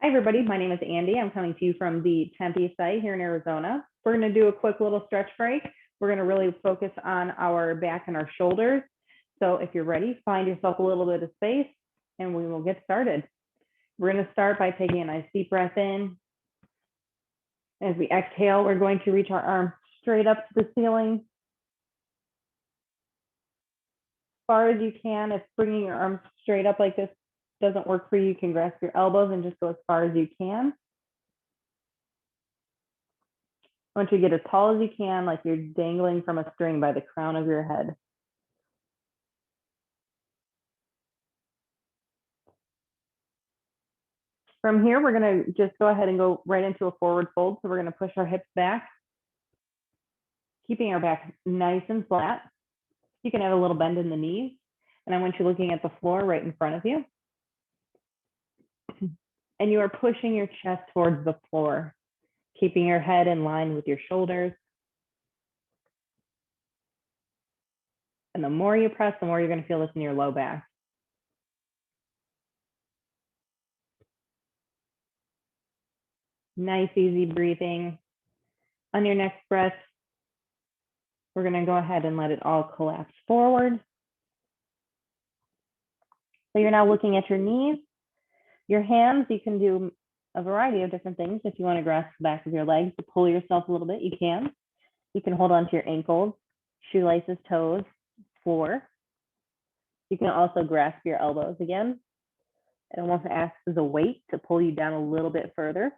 Hi, everybody. My name is Andy. I'm coming to you from the Tempe site here in Arizona. We're going to do a quick little stretch break. We're going to really focus on our back and our shoulders. So if you're ready, find yourself a little bit of space and we will get started. We're going to start by taking a nice deep breath in. As we exhale, we're going to reach our arms straight up to the ceiling. As far as you can, if bringing your arms straight up like this doesn't work for you, you can grasp your elbows and just go as far as you can. I want you to get as tall as you can, like you're dangling from a string by the crown of your head. From here, we're going to just go ahead and go right into a forward fold. So we're going to push our hips back, keeping our back nice and flat. You can have a little bend in the knees. And I want you looking at the floor right in front of you. And you are pushing your chest towards the floor, keeping your head in line with your shoulders. And the more you press, the more you're going to feel this in your low back. Nice, easy breathing. On your next breath, we're going to go ahead and let it all collapse forward. So you're now looking at your knees. Your hands, you can do a variety of different things. If you want to grasp the back of your legs to pull yourself a little bit, you can. You can hold onto your ankles, shoelaces, toes, floor. You can also grasp your elbows again. It almost acts as a weight to pull you down a little bit further.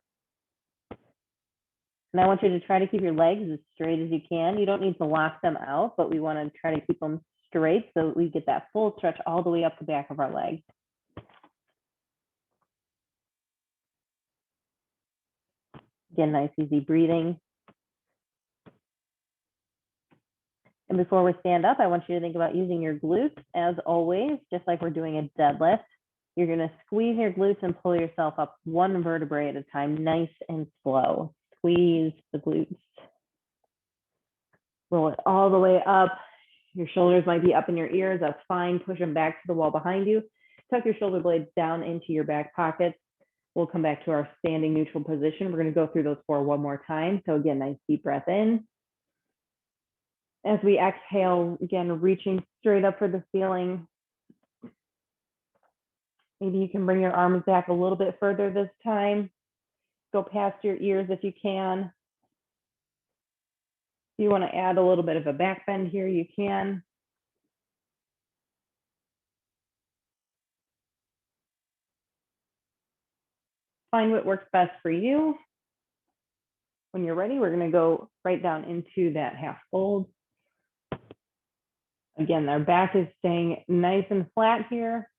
And I want you to try to keep your legs as straight as you can. You don't need to lock them out, but we want to try to keep them straight so that we get that full stretch all the way up the back of our legs. Again, nice, easy breathing. And before we stand up, I want you to think about using your glutes as always, just like we're doing a deadlift. You're going to squeeze your glutes and pull yourself up one vertebrae at a time, nice and slow. Squeeze the glutes. Roll it all the way up. Your shoulders might be up in your ears. That's fine. Push them back to the wall behind you. Tuck your shoulder blades down into your back pockets. We'll come back to our standing neutral position. We're going to go through those four one more time. So again, nice deep breath in. As we exhale, again, reaching straight up for the ceiling. Maybe you can bring your arms back a little bit further this time. Go past your ears if you can. If you want to add a little bit of a back bend here, you can. Find what works best for you. When you're ready, we're going to go right down into that half fold. Again, our back is staying nice and flat here,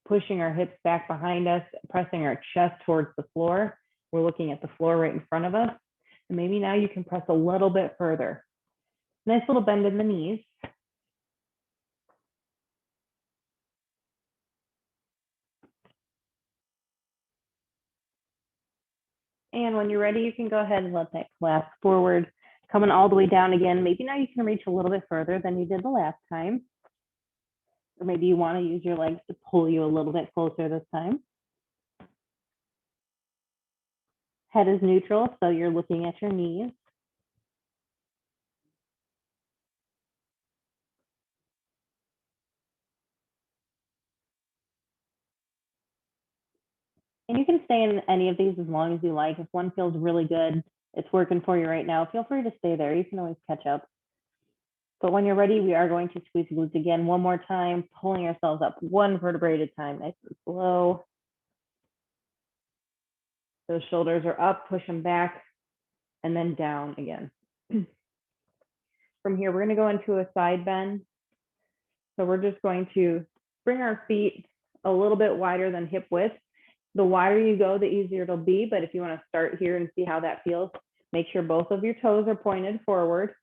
pushing our hips back behind us, pressing our chest towards the floor. We're looking at the floor right in front of us. And maybe now you can press a little bit further. Nice little bend in the knees. And when you're ready, you can go ahead and let that collapse forward, coming all the way down again. Maybe now you can reach a little bit further than you did the last time. Or maybe you want to use your legs to pull you a little bit closer this time. Head is neutral, so you're looking at your knees. And you can stay in any of these as long as you like. If one feels really good, it's working for you right now, feel free to stay there. You can always catch up. But when you're ready, we are going to squeeze the glutes again one more time, pulling ourselves up one vertebrae at a time, nice and slow. Those shoulders are up, push them back, and then down again. From here, we're going to go into a side bend. So we're just going to bring our feet a little bit wider than hip width. The wider you go, the easier it'll be. But if you want to start here and see how that feels, make sure both of your toes are pointed forward.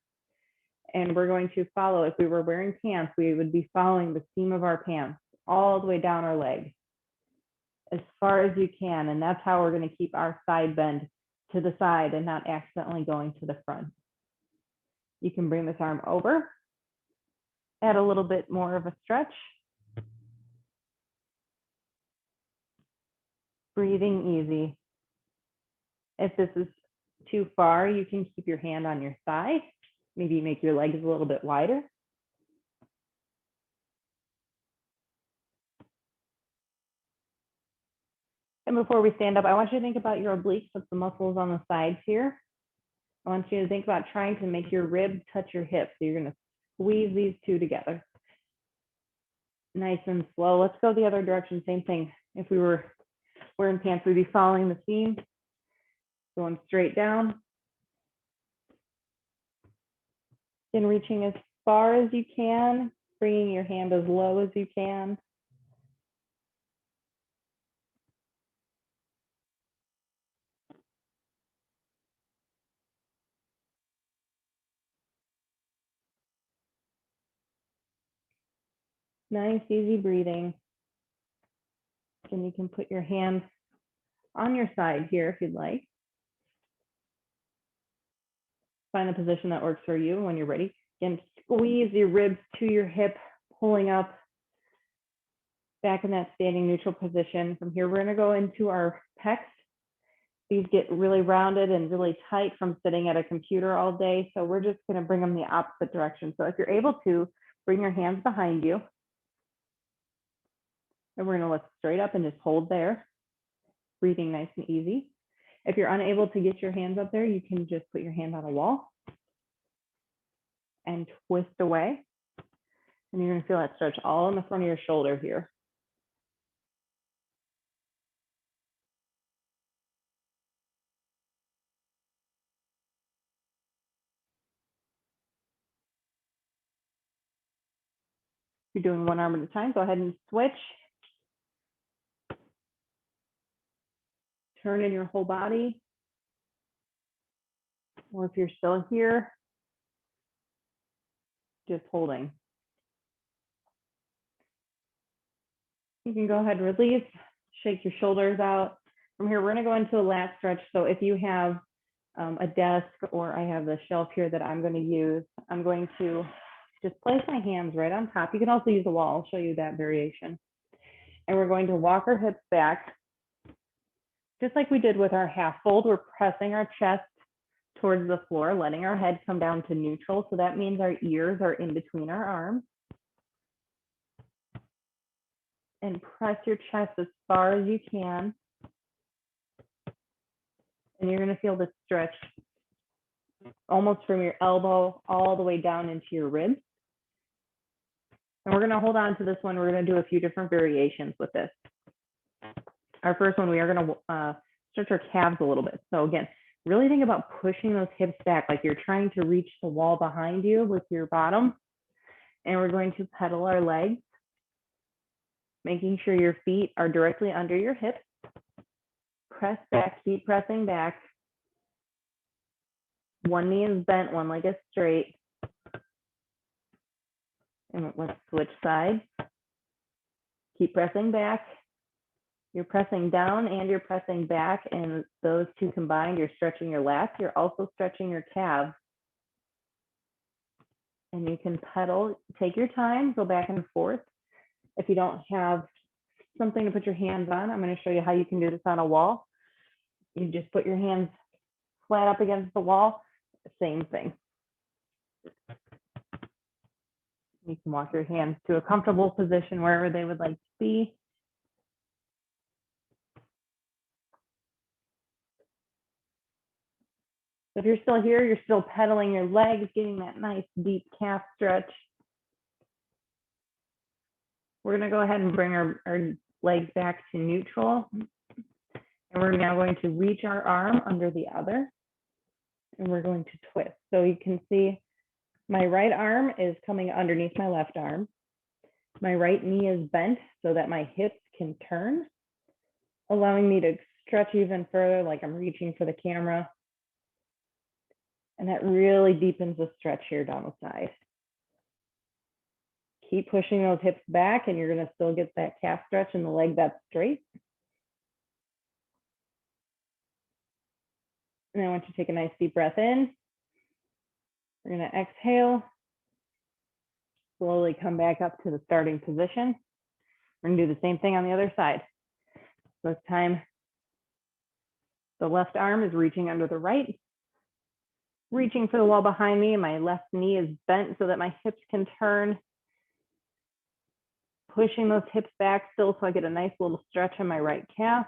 And we're going to follow, if we were wearing pants, we would be following the seam of our pants all the way down our leg as far as you can. And that's how we're going to keep our side bend to the side and not accidentally going to the front. You can bring this arm over, add a little bit more of a stretch. Breathing easy. If this is too far, you can keep your hand on your thigh. Maybe make your legs a little bit wider. And before we stand up, I want you to think about your obliques, that's the muscles on the sides here. I want you to think about trying to make your ribs touch your hips. So you're gonna squeeze these two together. Nice and slow. Let's go the other direction, same thing. If we were wearing pants, we'd be following the seam, going straight down. And reaching as far as you can, bringing your hand as low as you can. Nice, easy breathing. And you can put your hands on your side here if you'd like. Find a position that works for you when you're ready. Again, squeeze your ribs to your hip, pulling up back in that standing neutral position. From here, we're gonna go into our pecs. These get really rounded and really tight from sitting at a computer all day. So we're just gonna bring them the opposite direction. So if you're able to, bring your hands behind you. And we're gonna lift straight up and just hold there. Breathing nice and easy. If you're unable to get your hands up there, you can just put your hand on a wall and twist away. And you're gonna feel that stretch all in the front of your shoulder here. If you're doing one arm at a time, go ahead and switch. Turn in your whole body. Or if you're still here, just holding. You can go ahead and release, shake your shoulders out. From here, we're gonna go into a lat stretch. So if you have a desk or I have the shelf here that I'm gonna use, I'm going to just place my hands right on top. You can also use a wall, I'll show you that variation. And we're going to walk our hips back. Just like we did with our half fold, we're pressing our chest towards the floor, letting our head come down to neutral. So that means our ears are in between our arms. And press your chest as far as you can. And you're gonna feel this stretch almost from your elbow all the way down into your ribs. And we're gonna hold on to this one. We're gonna do a few different variations with this. Our first one, we are gonna stretch our calves a little bit. So again, really think about pushing those hips back like you're trying to reach the wall behind you with your bottom. And we're going to pedal our legs, making sure your feet are directly under your hips. Press back, keep pressing back. One knee is bent, one leg is straight. And let's switch sides. Keep pressing back. You're pressing down and you're pressing back, and those two combined, you're stretching your lats. You're also stretching your calves. And you can pedal, take your time, go back and forth. If you don't have something to put your hands on, I'm going to show you how you can do this on a wall. You just put your hands flat up against the wall, same thing. You can walk your hands to a comfortable position wherever they would like to be. So if you're still here, you're still pedaling your legs, getting that nice deep calf stretch. We're going to go ahead and bring our legs back to neutral. And we're now going to reach our arm under the other. And we're going to twist. So you can see my right arm is coming underneath my left arm. My right knee is bent so that my hips can turn, allowing me to stretch even further, like I'm reaching for the camera. And that really deepens the stretch here down the side. Keep pushing those hips back and you're gonna still get that calf stretch and the leg that's straight. And I want you to take a nice deep breath in. We're gonna exhale. Slowly come back up to the starting position. We're gonna do the same thing on the other side. So this time, The left arm is reaching under the right, reaching for the wall behind me, and my left knee is bent so that my hips can turn. Pushing those hips back still so I get a nice little stretch in my right calf.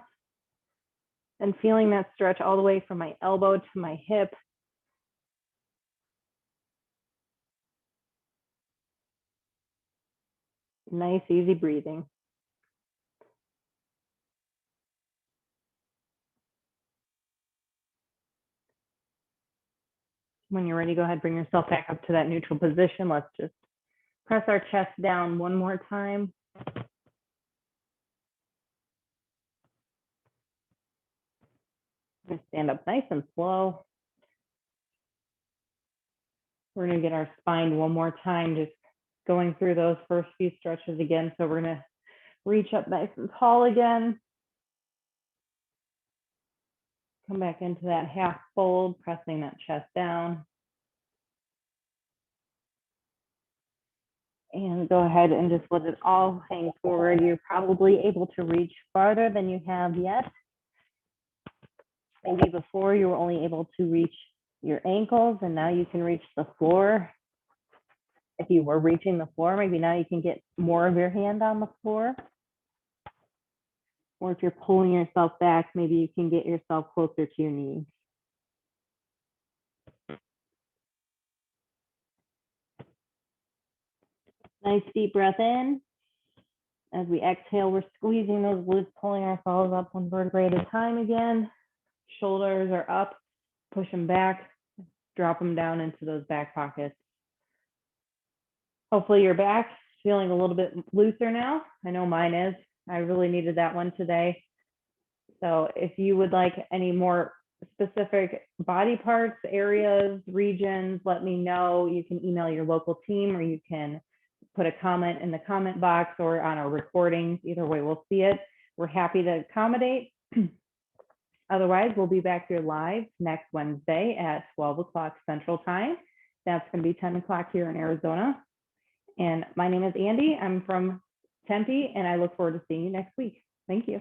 And feeling that stretch all the way from my elbow to my hip. Nice, easy breathing. When you're ready, go ahead, bring yourself back up to that neutral position. Let's just press our chest down one more time. We're gonna stand up nice and slow. We're gonna get our spine one more time, just going through those first few stretches again. So we're gonna reach up nice and tall again. Come back into that half fold, pressing that chest down. And go ahead and just let it all hang forward. You're probably able to reach farther than you have yet. Maybe before you were only able to reach your ankles, and now you can reach the floor. If you were reaching the floor, maybe now you can get more of your hand on the floor. Or if you're pulling yourself back, maybe you can get yourself closer to your knees. Nice deep breath in. As we exhale, we're squeezing those glutes, pulling ourselves up one vertebrae at a time again. Shoulders are up, push them back, drop them down into those back pockets. Hopefully your back's feeling a little bit looser now. I know mine is. I really needed that one today. So if you would like any more specific body parts, areas, regions, let me know. You can email your local team, or you can put a comment in the comment box or on our recordings. Either way, we'll see it. We're happy to accommodate. Otherwise, we'll be back here live next Wednesday at 12 o'clock Central Time. That's going to be 10 o'clock here in Arizona. And my name is Andi. I'm from Tempe, and I look forward to seeing you next week. Thank you.